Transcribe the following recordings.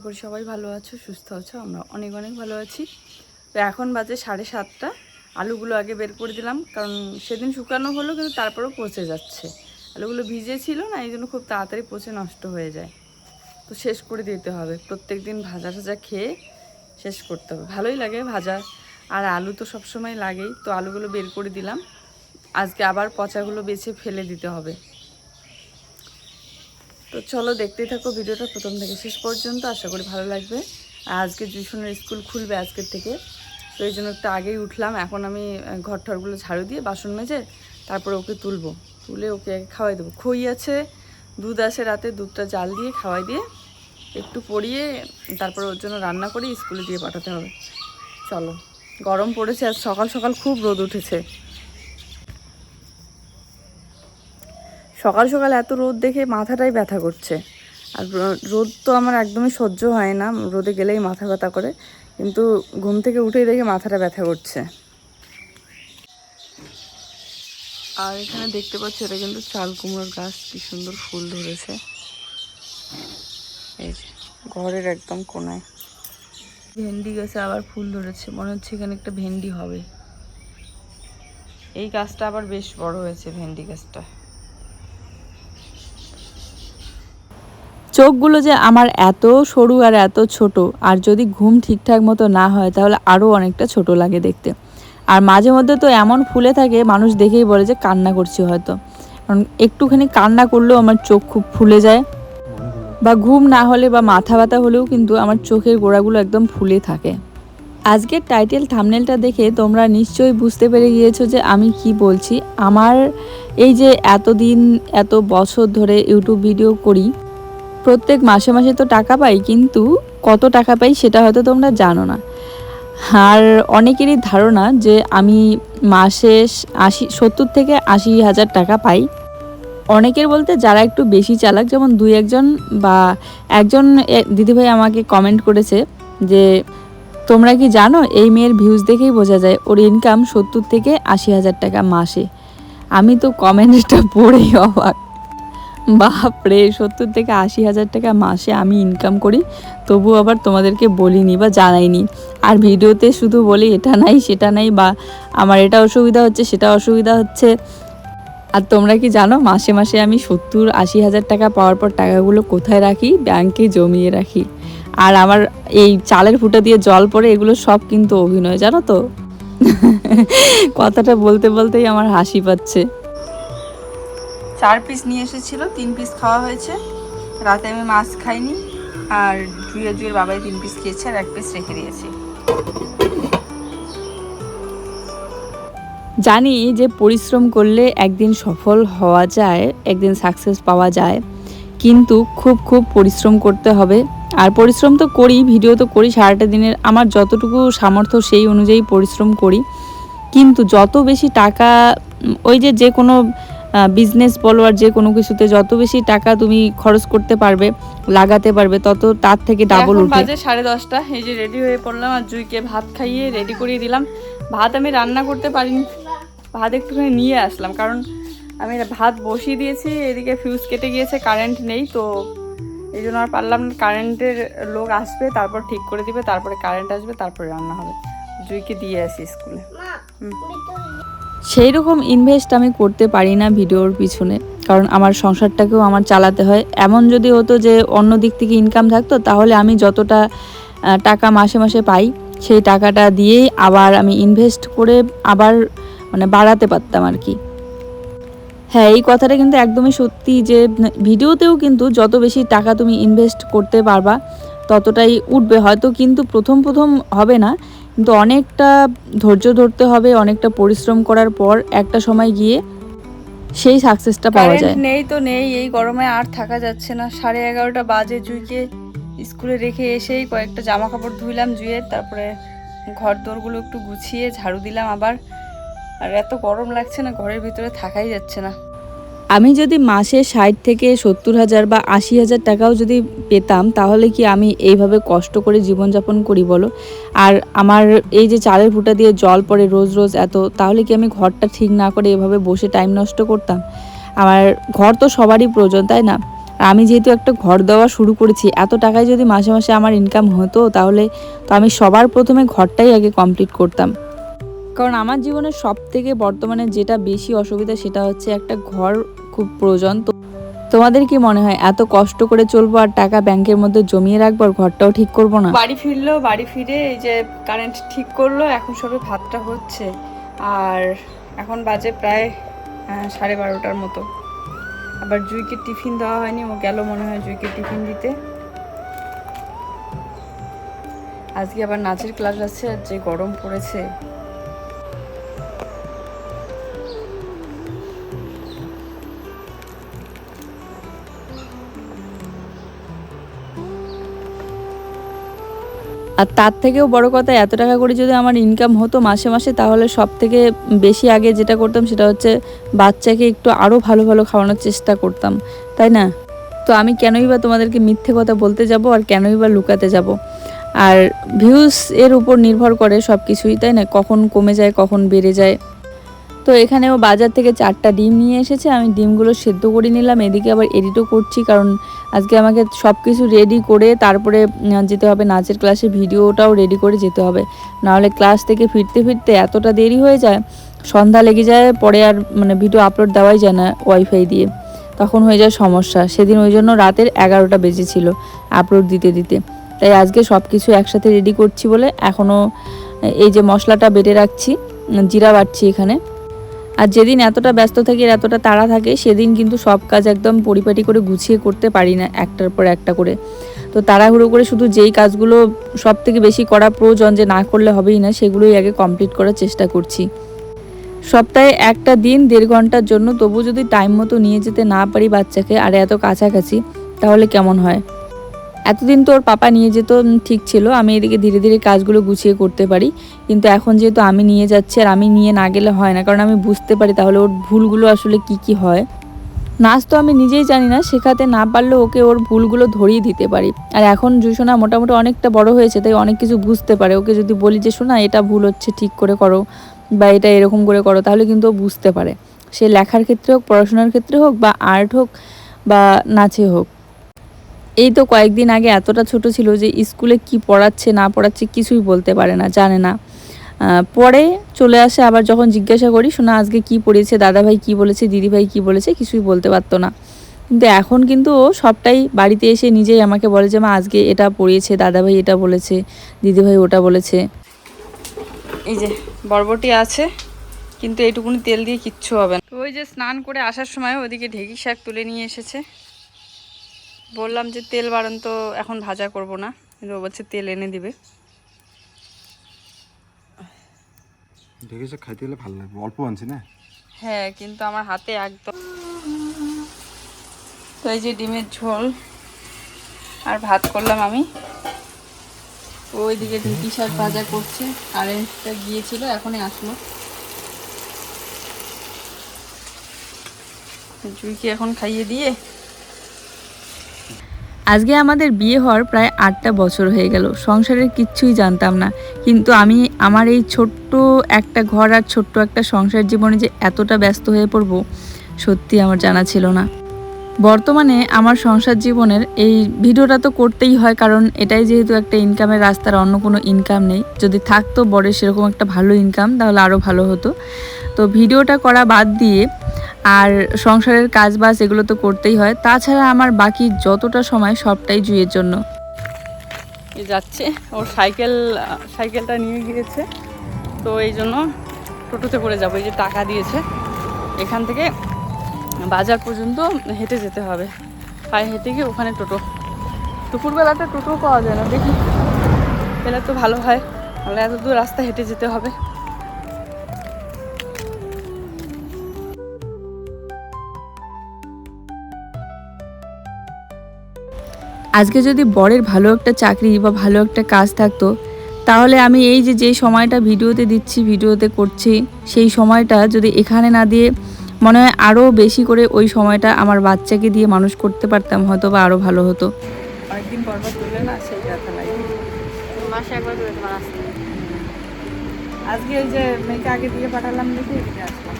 করি সবাই ভালো আছো, সুস্থ আছো। আমরা অনেক অনেক ভালো আছি। তো এখন বাজে 7:30। আলুগুলো আগে বের করে দিলাম, কারণ সেদিন শুকানো হলো কিন্তু তারপরেও পচে যাচ্ছে। আলুগুলো ভিজে ছিল না, এই জন্য খুব তাড়াতাড়ি পচে নষ্ট হয়ে যায়। তো শেষ করে দিতে হবে, প্রত্যেক দিন ভাজা ভাজা খেয়ে শেষ করতে হবে। ভালোই লাগে ভাজা, আর আলু তো সবসময় লাগেই। তো আলুগুলো বের করে দিলাম, আজকে আবার পচাগুলো বেছে ফেলে দিতে হবে। তো চলো দেখতেই থাকো ভিডিওটা প্রথম থেকে শেষ পর্যন্ত, আশা করি ভালো লাগবে। আর আজকে জুসনের স্কুল খুলবে আজকের থেকে, তো এই জন্য একটু আগেই উঠলাম। এখন আমি ঘর ঠরগুলো ঝাড়ু দিয়ে বাসন মেজে তারপরে ওকে তুলে ওকে খাওয়াই দেবো। খই আছে, দুধ আছে, রাতে দুধটা জাল দিয়ে খাওয়াই দিয়ে একটু পরিয়ে তারপরে ওর জন্য রান্না করে স্কুলে দিয়ে পাঠাতে হবে। চলো, গরম পড়েছে, আজ সকাল সকাল খুব রোদ উঠেছে। সকাল সকাল এত রোদ দেখে মাথাটাই ব্যথা করছে। আর রোদ তো আমার একদমই সহ্য হয় না, রোদে গেলেই মাথা ব্যথা করে। কিন্তু ঘুম থেকে উঠেই দেখে মাথাটা ব্যথা করছে। আর এখানে দেখতে পাচ্ছি এটা কিন্তু চাল কুমড়োর গাছ, কি সুন্দর ফুল ধরেছে। এই যে ঘরের একদম কোনায় ভেন্ডি গাছে আবার ফুল ধরেছে, মনে হচ্ছে এখানে একটা ভেন্ডি হবে। এই গাছটা আবার বেশ বড় হয়েছে, ভেন্ডি গাছটা। চোখগুলো যে আমার এত সরু আর এত ছোট, আর যদি ঘুম ঠিকঠাক মতো না হয় তাহলে আরও অনেকটা ছোট লাগে দেখতে। আর মাঝে মধ্যে তো এমন ফুলে থাকে, মানুষ দেখেই বলে যে কান্না করছি হয়তো। কারণ একটুখানি কান্না করলেও আমার চোখ খুব ফুলে যায়, বা ঘুম না হলে বা মাথা ব্যথা হলেও কিন্তু আমার চোখের গোড়াগুলো একদম ফুলে থাকে। আজকের টাইটেল থাম্বনেলটা দেখে তোমরা নিশ্চয়ই বুঝতে পেরে গিয়েছো যে আমি কি বলছি। আমার এই যে এতদিন এত বছর ধরে ইউটিউব ভিডিও করি, প্রত্যেক মাসে মাসে তো টাকা পাই, কিন্তু কত টাকা পাই সেটা হয়তো তোমরা জানো না। আর অনেকেরই ধারণা যে আমি মাসে 70 থেকে 80 হাজার টাকা পাই। অনেকের বলতে যারা একটু বেশি চালাক, যেমন 2-1 জন বা একজন দিদিভাই আমাকে কমেন্ট করেছে যে তোমরা কি জানো এই মেয়ের ভিউজ দেখেই বোঝা যায় ওর ইনকাম 70 থেকে 80 হাজার টাকা মাসে। আমি তো কমেন্টটা পড়েই অবাক। বাপরে, 70 থেকে 80 হাজার টাকা মাসে আমি ইনকাম করি, তবু আবার তোমাদেরকে বলিনি বা জানাইনি। আর ভিডিওতে শুধু বলি এটা নাই সেটা নাই, বা আমার এটা অসুবিধা হচ্ছে সেটা অসুবিধা হচ্ছে। আর তোমরা কি জানো মাসে মাসে আমি 70-80 হাজার টাকা পাওয়ার পর টাকাগুলো কোথায় রাখি? ব্যাংকে জমিয়ে রাখি। আর আমার এই চালের ফুটা দিয়ে জল পড়ে, এগুলো সব কিন্তু অভিনয়, জানো তো। কথাটা বলতে বলতেই আমার হাসি পাচ্ছে। 4 পিস নিয়ে এসেছিল, 3 পিস খাওয়া হয়েছে। রাতে আমি মাছ খাইনি, আর জুয়ের বাবাই 3 পিস খেয়েছে আর 1 পিস রেখে দিয়েছি। জানি যে পরিশ্রম করলে একদিন সফল হওয়া যায়, একদিন সাকসেস পাওয়া যায়, কিন্তু খুব খুব পরিশ্রম করতে হবে। আর পরিশ্রম তো করি, ভিডিও তো করি সারাটা দিনের, আমার যতটুকু সামর্থ্য সেই অনুযায়ী পরিশ্রম করি। কিন্তু যত বেশি টাকা, ওই যে কোনো বিজনেস বলো আর যে কোনো কিছুতে যত বেশি টাকা তুমি খরচ করতে পারবে, লাগাতে পারবে, তত তার থেকে ডাবল উঠে। বাজে 10:30। এই যে রেডি হয়ে পড়লাম, আর জুইকে ভাত খাইয়ে রেডি করিয়ে দিলাম। ভাত আমি রান্না করতে পারিনি, ভাত একটুখানি নিয়ে আসলাম, কারণ আমি ভাত বসিয়ে দিয়েছি, এদিকে ফিউজ কেটে গিয়েছে, কারেন্ট নেই, তো এই জন্য আর পারলাম না। কারেন্টের লোক আসবে, তারপর ঠিক করে দিবে, তারপরে কারেন্ট আসবে, তারপরে রান্না হবে। জুইকে দিয়ে আসি স্কুলে। সেই রকম ইনভেস্ট আমি করতে পারি না ভিডিওর পিছনে, কারণ আমার সংসারটাকেও আমার চালাতে হয়। এমন যদি হতো যে অন্য দিক থেকে ইনকাম থাকতো, তাহলে আমি যতটা টাকা মাসে মাসে পাই সেই টাকাটা দিয়েই আবার আমি ইনভেস্ট করে আবার মানে বাড়াতে পারতাম আর কি। হ্যাঁ, এই কথাটা কিন্তু একদমই সত্যি যে ভিডিওতেও কিন্তু যত বেশি টাকা তুমি ইনভেস্ট করতে পারবা ততটাই উঠবে হয়তো, কিন্তু প্রথম প্রথম হবে না, কিন্তু অনেকটা ধৈর্য ধরতে হবে, অনেকটা পরিশ্রম করার পর একটা সময় গিয়ে সেই সাকসেসটা পাওয়া যায়। নেই তো নেই, এই গরমে আর থাকা যাচ্ছে না। 11:30 বাজে, জুইকে স্কুলে রেখে এসেই কয়েকটা জামা কাপড় ধুইলাম জুইয়ের, তারপরে ঘর দোরগুলো একটু গুছিয়ে ঝাড়ু দিলাম আবার। আর এত গরম লাগছে না, ঘরের ভিতরে থাকাই যাচ্ছে না। আমি যদি মাসে 60 থেকে 70 হাজার বা 80 হাজার টাকাও যদি পেতাম, তাহলে কি আমি এইভাবে কষ্ট করে জীবনযাপন করি বলো? আর আমার এই যে চালের ফুটা দিয়ে জল পড়ে রোজ রোজ এত, তাহলে কি আমি ঘরটা ঠিক না করে এভাবে বসে টাইম নষ্ট করতাম? আমার ঘর তো সবারই প্রয়োজন, তাই না? আর আমি যেহেতু একটা ঘর দেওয়া শুরু করেছি, এত টাকায় যদি মাসে মাসে আমার ইনকাম হতো তাহলে তো আমি সবার প্রথমে ঘরটাই আগে কমপ্লিট করতাম। কারণ আমার জীবনের সব থেকে বর্তমানে যেটা বেশি অসুবিধা সেটা হচ্ছে একটা ঘর খুব প্রয়োজন। তো তোমাদের কি মনে হয় এত কষ্ট করে চলবো আর টাকা ব্যাংকের মধ্যে জমিয়ে রাখবো আর ঘরটাও ঠিক করবো না? বাড়ি ফিরলো, বাড়ি ফিরে এই যে কারেন্ট ঠিক করলো, এখন সবে ভাতটা হচ্ছে। আর এখন বাজে প্রায় 12:30টার মতো। আবার জুইকে টিফিন দেওয়া হয়নি, ও গেল মনে হয় জুইকে টিফিন দিতে। আজকে আবার নাচের ক্লাস আছে, আর যে গরম পড়েছে। আর তার থেকেও বড় কথা, এত টাকা করে যদি আমার ইনকাম হতো মাসে মাসে, তাহলে সব থেকে বেশি আগে যেটা করতাম সেটা হচ্ছে বাচ্চাকে একটু আরও ভালো ভালো খাওয়ানোর চেষ্টা করতাম, তাই না? তো আমি কেনই বা তোমাদেরকে মিথ্যে কথা বলতে যাব আর কেনই বা লুকাতে যাব? আর ভিউজ এর উপর নির্ভর করে সব কিছুই, তাই না? কখন কমে যায়, কখন বেড়ে যায়। তো এখানেও বাজার থেকে 4টা ডিম নিয়ে এসেছে, আমি ডিমগুলো সেদ্ধ করে নিলাম। এদিকে আবার এডিটও করছি, কারণ আজকে আমাকে সব কিছু রেডি করে তারপরে যেতে হবে নাচের ক্লাসে, ভিডিওটাও রেডি করে যেতে হবে। নাহলে ক্লাস থেকে ফিরতে ফিরতে এতটা দেরি হয়ে যায়, সন্ধ্যা লেগে যায়, পরে আর ভিডিও আপলোড দেওয়াই যায় না ওয়াইফাই দিয়ে, তখন হয়ে যায় সমস্যা। সেদিন ওই জন্য রাতের 11টা বেজেছিল আপলোড দিতে দিতে। তাই আজকে সব কিছু একসাথে রেডি করছি বলে এখনও এই যে মশলাটা বেটে রাখছি, জিরা বাটছি এখানে। আর যেদিন এতটা ব্যস্ত থাকি আর এতটা তাড়া থাকে, সেদিন কিন্তু সব কাজ একদম পরিপাটি করে গুছিয়ে করতে পারি না, একটার পর একটা করে। তো তাড়াহুড়ো করে শুধু যেই কাজগুলো সব থেকে বেশি করা প্রয়োজন, যে না করলে হবেই না, সেগুলোই আগে কমপ্লিট করার চেষ্টা করছি। সপ্তাহে একটা দিন 1.5 ঘন্টার জন্য তবু যদি টাইম মতো নিয়ে যেতে না পারি বাচ্চাকে, আর এত কাছাকাছি, তাহলে কেমন হয়? এতদিন তো ওর পাপা নিয়ে যেত, ঠিক ছিল, আমি এদিকে ধীরে ধীরে কাজগুলো গুছিয়ে করতে পারি। কিন্তু এখন যেহেতু আমি নিয়ে যাচ্ছি, আর আমি নিয়ে না গেলে হয় না, কারণ আমি বুঝতে পারি তাহলে ওর ভুলগুলো আসলে কি কি হয়। নাচ তো আমি নিজেই জানি না, শেখাতে না পারলেও ওকে ওর ভুলগুলো ধরিয়ে দিতে পারি। আর এখন জুসোনা মোটামুটি অনেকটা বড় হয়েছে, তাই অনেক কিছু বুঝতে পারে। ওকে যদি বলি যে শোনা এটা ভুল হচ্ছে, ঠিক করে করো, বা এটা এরকম করে করো, তাহলে কিন্তু ও বুঝতে পারে। সে লেখার ক্ষেত্রে হোক, পড়াশোনার ক্ষেত্রে হোক, বা আর্ট হোক, বা নাচে হোক। এই তো কয়েকদিন আগে এতটা ছোট ছিল যে স্কুলে কি পড়াচ্ছে না পড়াচ্ছে কিছুই বলতে পারে না, জানে না। পরে চলে আসে, আবার যখন জিজ্ঞাসা করি শোনা আজকে কি পড়িয়েছে, দাদাভাই কি বলেছে, দিদিভাই কি বলেছে, কিছুই বলতে পারতো না। কিন্তু এখন কিন্তু ও সবটাই বাড়িতে এসে নিজেই আমাকে বলে যে মা আজকে এটা পড়িয়েছে, দাদাভাই এটা বলেছে, দিদিভাই ওটা বলেছে। এই যে বরবটি আছে, কিন্তু এইটুকুনি তেল দিয়ে কিচ্ছু হবে না। ওই যে স্নান করে আসার সময় ওদিকে ঢেঁকি শাক তুলে নিয়ে এসেছে। বললাম যে তেল বাড়ান তো এখন ভাজা করব না, কিন্তু ও বলছে তেল এনে দিবে। ঢেকে শাক খাইতে গেলে ভালো লাগবে, অল্প আনছি না। হ্যাঁ, কিন্তু আমার হাতে একদম। তো এই যে ডিমের ঝোল আর ভাত করলাম আমি। ওইদিকে ঢেঁকি শাক ভাজা করছে, কারেন্টটা গিয়েছিল, এখনই আসলো। জুইকে এখন খাইয়ে দিয়ে আজকে আমাদের বিয়ে হওয়ার প্রায় 8টা বছর হয়ে গেল। সংসারের কিচ্ছুই জানতাম না, কিন্তু আমি আমার এই ছোট্ট একটা ঘর আর ছোট্ট একটা সংসার জীবনে যে এতটা ব্যস্ত হয়ে পড়ব, সত্যি আমার জানা ছিল না। বর্তমানে আমার সংসার জীবনের এই ভিডিওটা তো করতেই হয়, কারণ এটাই যেহেতু একটা ইনকামের রাস্তার, অন্য কোনো ইনকাম নেই। যদি থাকতো বরের সেরকম একটা ভালো ইনকাম, তাহলে আরও ভালো হতো। তো ভিডিওটা করা বাদ দিয়ে আর সংসারের কাজ বাজ এগুলো তো করতেই হয়, তাছাড়া আমার বাকি যতটা সময় সবটাই জুইয়ের জন্য। এই যাচ্ছে, ওর সাইকেলটা নিয়ে গিয়েছে, তো এই জন্য টোটোতে করে যাবো। এই যে টাকা দিয়েছে, এখান থেকে বাজার পর্যন্ত হেঁটে যেতে হবে, পায়ে হেঁটে গিয়ে ওখানে টোটো। দুপুরবেলাটা টোটো পাওয়া যায় না, দেখি পেলে তো ভালো হয়, তাহলে এত দূর রাস্তা হেঁটে যেতে হবে। আজকে যদি বরের ভালো একটা চাকরি বা ভালো একটা কাজ থাকতো, তাহলে আমি এই যে যেই সময়টা ভিডিওতে দিচ্ছি, ভিডিওতে করছি, সেই সময়টা যদি এখানে না দিয়ে মনে হয় আরও বেশি করে ওই সময়টা আমার বাচ্চাকে দিয়ে মানুষ করতে পারতাম, হয়তো বা আরও ভালো হতো। অনেকদিন পর তুলে না, সেই কথা লাগে। মাসে একবার করে তোমার আসতে। আজকে ওই যে মেয়েকে আগে দিয়ে পাঠালাম, দেখে এদিকে আসলাম।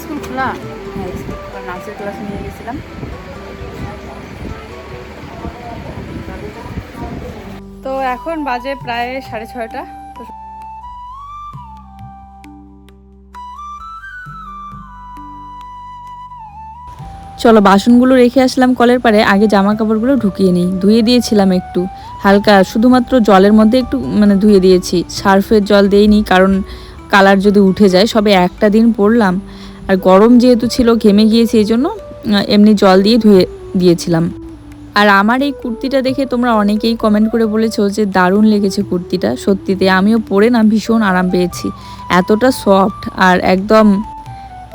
স্কুল খোলা? হ্যাঁ, স্কুল খোলা, নাচের ক্লাসে নিয়ে গেছিলাম। তো এখন বাজে প্রায় 6:30। তো চলো বাসনগুলো রেখে আসলাম কলের পাড়ে, আগে জামা কাপড়গুলো ঢুকিয়ে নিই। ধুয়ে দিয়েছিলাম একটু হালকা, শুধুমাত্র জলের মধ্যে একটু মানে ধুয়ে দিয়েছি, সার্ফের জল দেইনি, কারণ কালার যদি উঠে যায়। সবে একটা দিন পরলাম, আর গরম যেহেতু ছিল ঘেমে গিয়েছি, এই জন্য এমনি জল দিয়ে ধুয়ে দিয়েছিলাম। আর আমার এই কুর্তিটা দেখে তোমরা অনেকেই কমেন্ট করে বলেছো যে দারুণ লেগেছে কুর্তিটা। সত্যিতে আমিও পরে না ভীষণ আরাম পেয়েছি, এতটা সফট আর একদম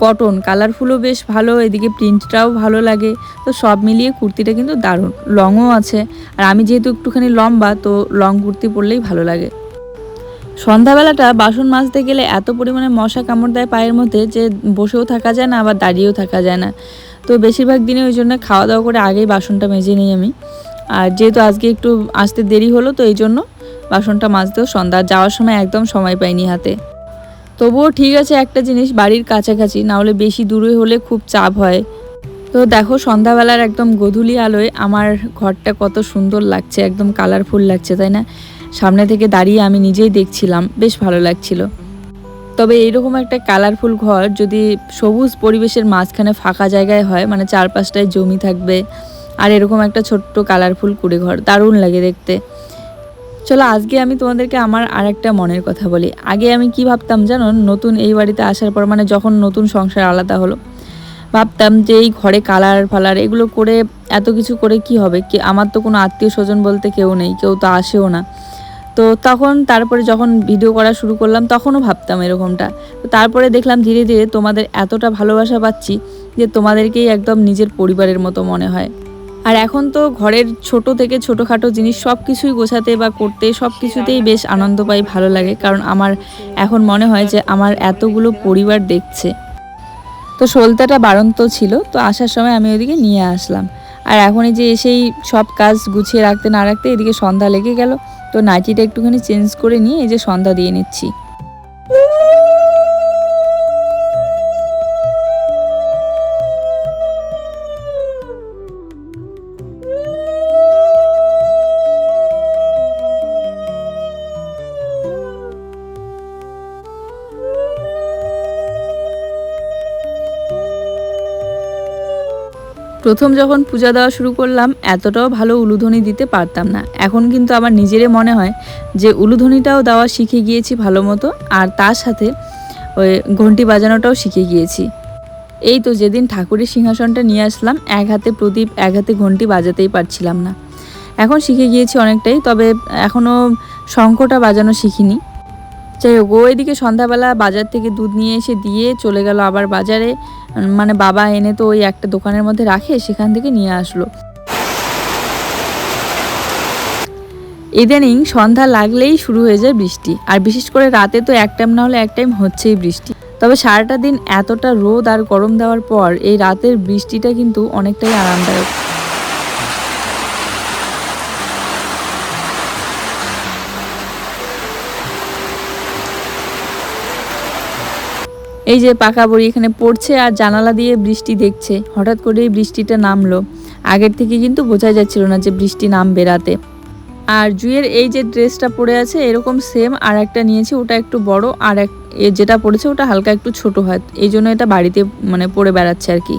কটন, কালারফুলও বেশ ভালো, এদিকে প্রিন্টটাও ভালো লাগে। তো সব মিলিয়ে কুর্তিটা কিন্তু দারুণ, লংও আছে। আর আমি যেহেতু একটুখানি লম্বা, তো লং কুর্তি পরলেই ভালো লাগে। সন্ধ্যাবেলাটা বাসন মাজতে গেলে এত পরিমাণে মশা কামড় দেয় পায়ের মধ্যে যে বসেও থাকা যায় না, আবার দাঁড়িয়েও থাকা যায় না। তো বেশিরভাগ দিনে ওই জন্য খাওয়া দাওয়া করে আগেই বাসনটা মেজে নিই আমি। আর যেহেতু আজকে একটু আসতে দেরি হলো, তো এই জন্য বাসনটা মাজতেও সন্ধ্যা যাওয়ার সময় একদম সময় পাইনি হাতে। তবুও ঠিক আছে, একটা জিনিস বাড়ির কাছাকাছি, না হলে বেশি দূরে হলে খুব চাপ হয়। তো দেখো সন্ধ্যাবেলার একদম গোধূলি আলোয় আমার ঘরটা কত সুন্দর লাগছে, একদম কালারফুল লাগছে, তাই না? সামনে থেকে দাঁড়িয়ে আমি নিজেই দেখছিলাম, বেশ ভালো লাগছিল। তবে এইরকম একটা কালারফুল ঘর যদি সবুজ পরিবেশের মাঝখানে ফাঁকা জায়গায় হয়, মানে চারপাশটায় জমি থাকবে, আর এরকম একটা ছোট্ট কালারফুল কুড়ে ঘর, দারুণ লাগে দেখতে। চলো আজকে আমি তোমাদেরকে আমার আর একটা মনের কথা বলি। আগে আমি কি ভাবতাম জানো, নতুন এই বাড়িতে আসার পর, মানে যখন নতুন সংসার আলাদা হলো, ভাবতাম যে এই ঘরে কালার ফালার এগুলো করে এত কিছু করে কি হবে, কি আমার তো কোনো আত্মীয় স্বজন বলতে কেউ নেই, কেউ তো আসেও না। তো তখন তারপরে যখন ভিডিও করা শুরু করলাম, তখনও ভাবতাম এরকমটা। তো তারপরে দেখলাম ধীরে ধীরে তোমাদের এতটা ভালোবাসা পাচ্ছি যে তোমাদেরকেই একদম নিজের পরিবারের মতো মনে হয়। আর এখন তো ঘরের ছোট থেকে ছোটোখাটো জিনিস সব কিছুই গোছাতে বা করতে সব কিছুতেই বেশ আনন্দ পাই, ভালো লাগে। কারণ আমার এখন মনে হয় যে আমার এতগুলো পরিবার দেখছে। তো সলতাটা বাড়ন্ত ছিল, তো আসার সময় আমি ওইদিকে নিয়ে আসলাম। আর এখন এই যে এসেই সব কাজ গুছিয়ে রাখতে না রাখতে এদিকে সন্ধ্যা লেগে গেল। তো নাইটিটা একটুখানি চেঞ্জ করে নিয়ে এই যে সন্ধ্যা দিয়ে নিচ্ছি। প্রথম যখন পূজা দেওয়া শুরু করলাম, এতটাও ভালো উলুধ্বনি দিতে পারতাম না। এখন কিন্তু আমার নিজেরই মনে হয় যে উলুধ্বনিটাও দেওয়া শিখে গিয়েছি ভালো মতো, আর তার সাথে ওই ঘন্টি বাজানোটাও শিখে গিয়েছি। এই তো যেদিন ঠাকুরের সিংহাসনটা নিয়ে আসলাম, এক হাতে প্রদীপ এক হাতে ঘন্টি বাজাতেই পারছিলাম না। এখন শিখে গিয়েছি অনেকটাই, তবে এখনও শঙ্খটা বাজানো শিখিনি। যাই হোক, ও এদিকে সন্ধ্যাবেলা বাজার থেকে দুধ নিয়ে এসে দিয়ে চলে গেল আবার বাজারে। মানে বাবা এনে তো ওই একটা দোকানের মধ্যে রাখে, সেখান থেকে নিয়ে আসলো। ইদানিং সন্ধ্যা লাগলেই শুরু হয়ে যায় বৃষ্টি, আর বিশেষ করে রাতে তো এক টাইম না হলে এক টাইম হচ্ছেই বৃষ্টি। তবে সারাটা দিন এতটা রোদ আর গরম দেওয়ার পর এই রাতের বৃষ্টিটা কিন্তু অনেকটাই আরামদায়ক। এই যে পাকা বড়ি এখানে পড়ছে আর জানালা দিয়ে বৃষ্টি দেখছে। হঠাৎ করে এই বৃষ্টিটা নামলো, আগের থেকে কিন্তু বোঝা যাচ্ছিল না যে বৃষ্টি নামবে রাতে। আর জুয়ের এই যে ড্রেসটা পরে আছে এরকম সেম আর একটা নিয়েছি, ওটা একটু বড়, আর যেটা পরেছে ওটা হালকা একটু ছোট হয়, এই জন্য এটা বাড়িতে মানে পরে বেড়াচ্ছে আর কি।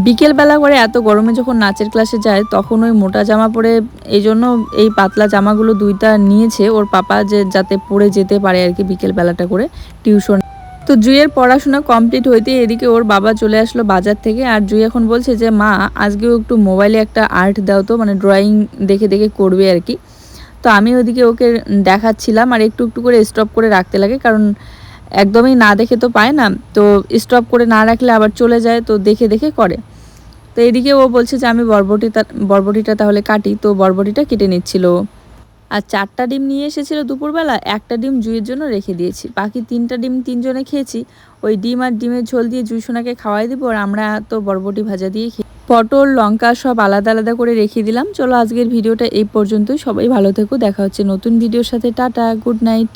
বিকেলবেলা করে এত গরমে যখন নাচের ক্লাসে যায় তখন ওই মোটা জামা পরে, এই জন্য এই পাতলা জামাগুলো দুইটা নিয়েছে ওর পাপা, যে যাতে পরে যেতে পারে আর কি বিকেলবেলাটা করে টিউশন। তো জুইয়ের পড়াশোনা কমপ্লিট হইতে এদিকে ওর বাবা চলে আসলো বাজার থেকে। আর জুই এখন বলছে যে মা আজকেও একটু মোবাইলে একটা আর্ট দাও তো, মানে ড্রয়িং দেখে দেখে করবে আর কি। তো আমি ওইদিকে ওকে দেখাচ্ছিলাম, আর একটু একটু করে স্টপ করে রাখতে লাগে, কারণ একদমই না দেখে তো পায় না। তো স্টপ করে না রাখলে আবার চলে যায়, তো দেখে দেখে করে। তো এদিকে ও বলছে যে আমি বরবটিটা তাহলে কাটি, তো বরবটিটা কেটে নিচ্ছিল। আর 4টা ডিম নিয়ে এসেছিল দুপুরবেলা, একটা ডিম জুইয়ের জন্য রেখে দিয়েছি, বাকি 3টা ডিম 3জনে খেয়েছি। ওই ডিম আর ডিমের ঝোল দিয়ে জুই সোনাকে খাওয়াই দিব, আর আমরা তো বরবটি ভাজা দিয়ে খেয়ে পটল লঙ্কা সব আলাদা আলাদা করে রেখে দিলাম। চলো আজকের ভিডিওটা এই পর্যন্তই, সবাই ভালো থেকো, দেখা হচ্ছে নতুন ভিডিওর সাথে, টাটা, গুড নাইট।